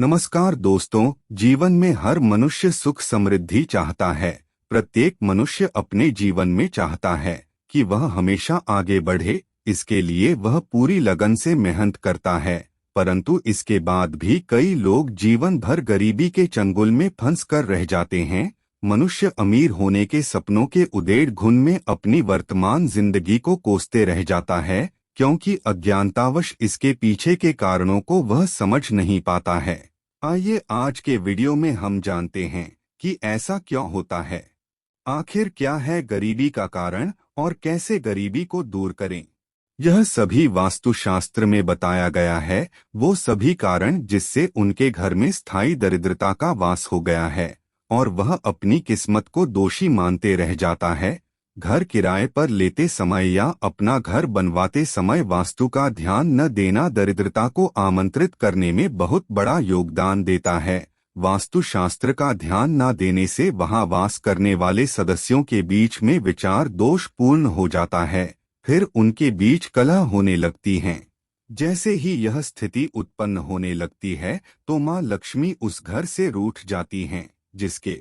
नमस्कार दोस्तों, जीवन में हर मनुष्य सुख समृद्धि चाहता है। प्रत्येक मनुष्य अपने जीवन में चाहता है कि वह हमेशा आगे बढ़े। इसके लिए वह पूरी लगन से मेहनत करता है, परंतु इसके बाद भी कई लोग जीवन भर गरीबी के चंगुल में फंस कर रह जाते हैं। मनुष्य अमीर होने के सपनों के उधेड़ घुन में अपनी वर्तमान जिंदगी को कोसते रह जाता है, क्योंकि अज्ञानतावश इसके पीछे के कारणों को वह समझ नहीं पाता है। आइए आज के वीडियो में हम जानते हैं कि ऐसा क्यों होता है। आखिर क्या है गरीबी का कारण और कैसे गरीबी को दूर करें। यह सभी वास्तुशास्त्र में बताया गया है, वो सभी कारण जिससे उनके घर में स्थायी दरिद्रता का वास हो गया है और वह अपनी किस्मत को दोषी मानते रह जाता है। घर किराए पर लेते समय या अपना घर बनवाते समय वास्तु का ध्यान न देना दरिद्रता को आमंत्रित करने में बहुत बड़ा योगदान देता है। वास्तुशास्त्र का ध्यान न देने से वहां वास करने वाले सदस्यों के बीच में विचार दोषपूर्ण हो जाता है, फिर उनके बीच कलह होने लगती है। जैसे ही यह स्थिति उत्पन्न होने लगती है तो मां लक्ष्मी उस घर से रूठ जाती हैं, जिसके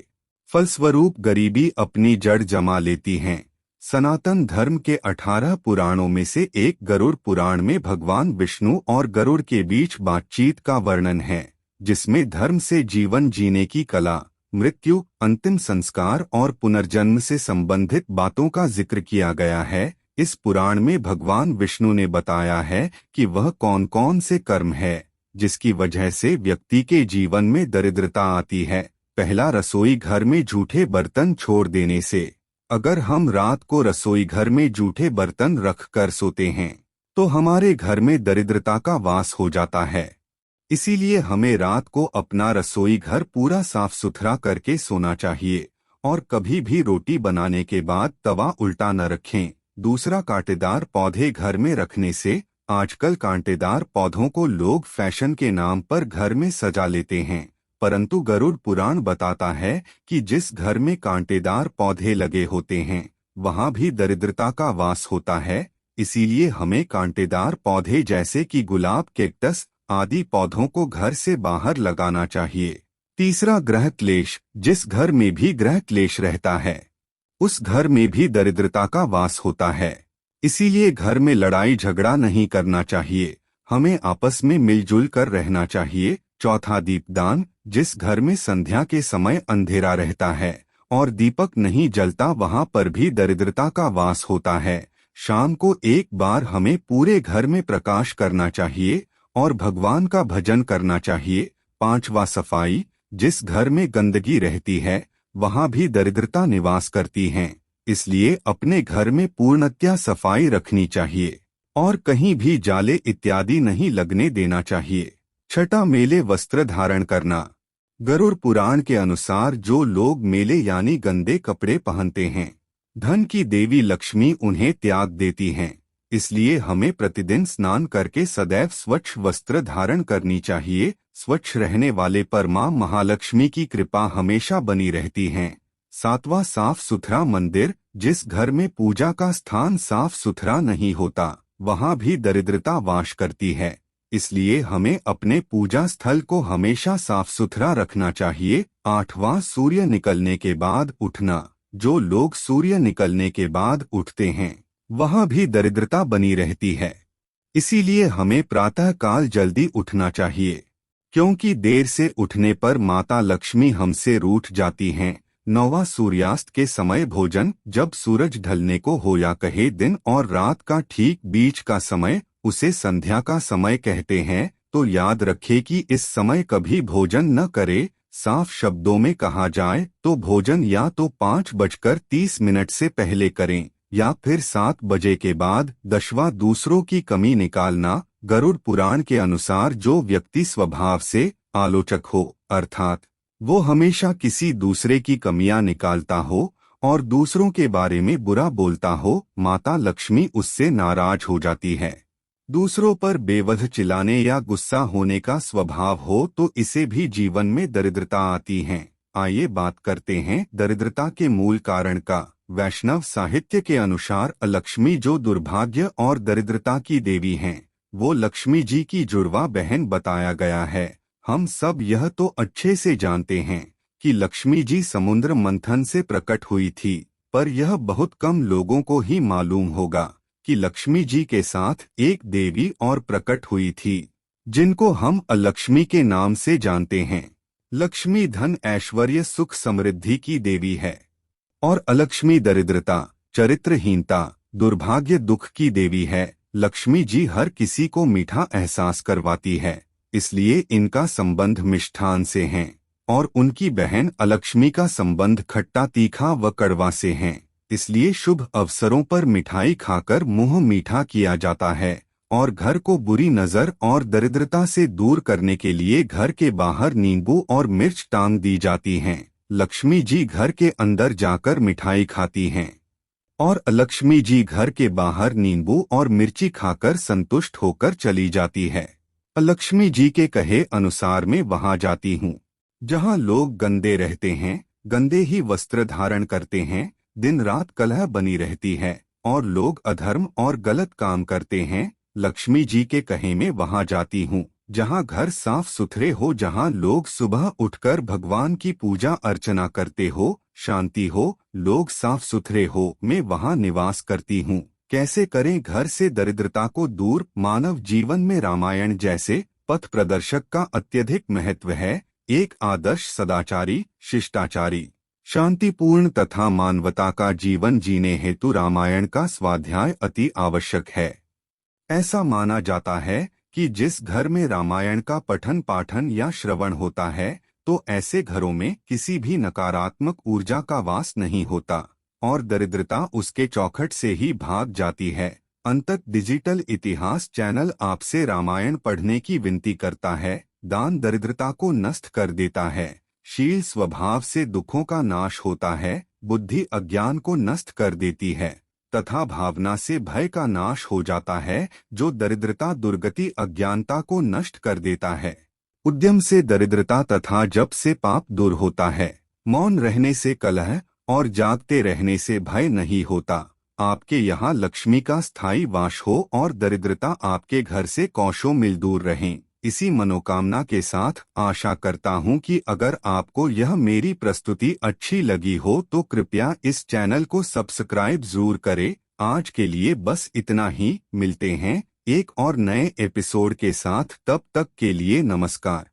फलस्वरूप गरीबी अपनी जड़ जमा लेती हैं। सनातन धर्म के 18 पुराणों में से एक गरुड़ पुराण में भगवान विष्णु और गरुड़ के बीच बातचीत का वर्णन है, जिसमें धर्म से जीवन जीने की कला, मृत्यु, अंतिम संस्कार और पुनर्जन्म से संबंधित बातों का जिक्र किया गया है। इस पुराण में भगवान विष्णु ने बताया है कि वह कौन कौन से कर्म है जिसकी वजह से व्यक्ति के जीवन में दरिद्रता आती है। पहला, रसोई घर में जूठे बर्तन छोड़ देने से। अगर हम रात को रसोई घर में जूठे बर्तन रख कर सोते हैं तो हमारे घर में दरिद्रता का वास हो जाता है। इसीलिए हमें रात को अपना रसोई घर पूरा साफ सुथरा करके सोना चाहिए और कभी भी रोटी बनाने के बाद तवा उल्टा न रखें। दूसरा, कांटेदार पौधे घर में रखने से। आजकल कांटेदार पौधों को लोग फैशन के नाम पर घर में सजा लेते हैं, परंतु गरुड़ पुराण बताता है कि जिस घर में कांटेदार पौधे लगे होते हैं वहां भी दरिद्रता का वास होता है। इसीलिए हमें कांटेदार पौधे जैसे कि गुलाब, कैक्टस आदि पौधों को घर से बाहर लगाना चाहिए। तीसरा, ग्रह क्लेश। जिस घर में भी ग्रह क्लेश रहता है उस घर में भी दरिद्रता का वास होता है। इसीलिए घर में लड़ाई झगड़ा नहीं करना चाहिए, हमें आपस में मिलजुल कर रहना चाहिए। चौथा, दीपदान। जिस घर में संध्या के समय अंधेरा रहता है और दीपक नहीं जलता वहां पर भी दरिद्रता का वास होता है। शाम को एक बार हमें पूरे घर में प्रकाश करना चाहिए और भगवान का भजन करना चाहिए। पांचवा, सफाई। जिस घर में गंदगी रहती है वहां भी दरिद्रता निवास करती है, इसलिए अपने घर में पूर्णतया सफाई रखनी चाहिए और कहीं भी जाले इत्यादि नहीं लगने देना चाहिए। छठा, मेले वस्त्र धारण करना। गरुड़ पुराण के अनुसार जो लोग मेले यानी गंदे कपड़े पहनते हैं, धन की देवी लक्ष्मी उन्हें त्याग देती हैं। इसलिए हमें प्रतिदिन स्नान करके सदैव स्वच्छ वस्त्र धारण करनी चाहिए। स्वच्छ रहने वाले पर मां महालक्ष्मी की कृपा हमेशा बनी रहती है। सातवां, साफ सुथरा मंदिर। जिस घर में पूजा का स्थान साफ सुथरा नहीं होता वहां भी दरिद्रता वास करती है, इसलिए हमें अपने पूजा स्थल को हमेशा साफ सुथरा रखना चाहिए। आठवां, सूर्य निकलने के बाद उठना। जो लोग सूर्य निकलने के बाद उठते हैं वहां भी दरिद्रता बनी रहती है, इसीलिए हमें प्रातः काल जल्दी उठना चाहिए, क्योंकि देर से उठने पर माता लक्ष्मी हमसे रूठ जाती हैं। नौवां, सूर्यास्त के समय भोजन। जब सूरज ढलने को हो या कहे दिन और रात का ठीक बीच का समय, उसे संध्या का समय कहते हैं, तो याद रखें कि इस समय कभी भोजन न करे। साफ शब्दों में कहा जाए तो भोजन या तो 5:30 से पहले करें या फिर 7 बजे के बाद। 10वां, दूसरों की कमी निकालना। गरुड़ पुराण के अनुसार जो व्यक्ति स्वभाव से आलोचक हो, अर्थात वो हमेशा किसी दूसरे की कमियां निकालता हो और दूसरों के बारे में बुरा बोलता हो, माता लक्ष्मी उससे नाराज हो जाती है। दूसरों पर बेवजह चिल्लाने या गुस्सा होने का स्वभाव हो तो इसे भी जीवन में दरिद्रता आती है। आइए बात करते हैं दरिद्रता के मूल कारण का। वैष्णव साहित्य के अनुसार लक्ष्मी जो दुर्भाग्य और दरिद्रता की देवी हैं, वो लक्ष्मी जी की जुड़वा बहन बताया गया है। हम सब यह तो अच्छे से जानते हैं कि लक्ष्मी जी समुद्र मंथन से प्रकट हुई थी, पर यह बहुत कम लोगों को ही मालूम होगा कि लक्ष्मी जी के साथ एक देवी और प्रकट हुई थी, जिनको हम अलक्ष्मी के नाम से जानते हैं। लक्ष्मी धन ऐश्वर्य सुख समृद्धि की देवी है और अलक्ष्मी दरिद्रता, चरित्रहीनता, दुर्भाग्य दुख की देवी है। लक्ष्मी जी हर किसी को मीठा एहसास करवाती है, इसलिए इनका संबंध मिष्ठान से है, और उनकी बहन अलक्ष्मी का संबंध खट्टा तीखा व कड़वा से है। इसलिए शुभ अवसरों पर मिठाई खाकर मुंह मीठा किया जाता है और घर को बुरी नजर और दरिद्रता से दूर करने के लिए घर के बाहर नींबू और मिर्च टांग दी जाती हैं। लक्ष्मी जी घर के अंदर जाकर मिठाई खाती हैं और अलक्ष्मी जी घर के बाहर नींबू और मिर्ची खाकर संतुष्ट होकर चली जाती है। अलक्ष्मी जी के कहे अनुसार मैं वहां जाती हूँ जहां लोग गंदे रहते हैं, गंदे ही वस्त्र धारण करते हैं, दिन रात कलह बनी रहती है और लोग अधर्म और गलत काम करते हैं। लक्ष्मी जी के कहे में वहां जाती हूँ जहां घर साफ सुथरे हो, जहां लोग सुबह उठकर भगवान की पूजा अर्चना करते हो, शांति हो, लोग साफ सुथरे हो, मैं वहां निवास करती हूँ। कैसे करें घर से दरिद्रता को दूर? मानव जीवन में रामायण जैसे पथ प्रदर्शक का अत्यधिक महत्व है। एक आदर्श सदाचारी, शिष्टाचारी, शांतिपूर्ण तथा मानवता का जीवन जीने हेतु रामायण का स्वाध्याय अति आवश्यक है। ऐसा माना जाता है कि जिस घर में रामायण का पठन पाठन या श्रवण होता है तो ऐसे घरों में किसी भी नकारात्मक ऊर्जा का वास नहीं होता और दरिद्रता उसके चौखट से ही भाग जाती है। अंतत डिजिटल इतिहास चैनल आपसे रामायण पढ़ने की विनती करता है। दान दरिद्रता को नष्ट कर देता है, शील स्वभाव से दुखों का नाश होता है, बुद्धि अज्ञान को नष्ट कर देती है तथा भावना से भय का नाश हो जाता है, जो दरिद्रता दुर्गति अज्ञानता को नष्ट कर देता है। उद्यम से दरिद्रता तथा जप से पाप दूर होता है। मौन रहने से कलह और जागते रहने से भय नहीं होता। आपके यहाँ लक्ष्मी का स्थायी वास हो और दरिद्रता आपके घर से कोसों मील दूर रहें। इसी मनोकामना के साथ आशा करता हूँ कि अगर आपको यह मेरी प्रस्तुति अच्छी लगी हो तो कृपया इस चैनल को सब्सक्राइब जरूर करें। आज के लिए बस इतना ही। मिलते हैं एक और नए एपिसोड के साथ, तब तक के लिए नमस्कार।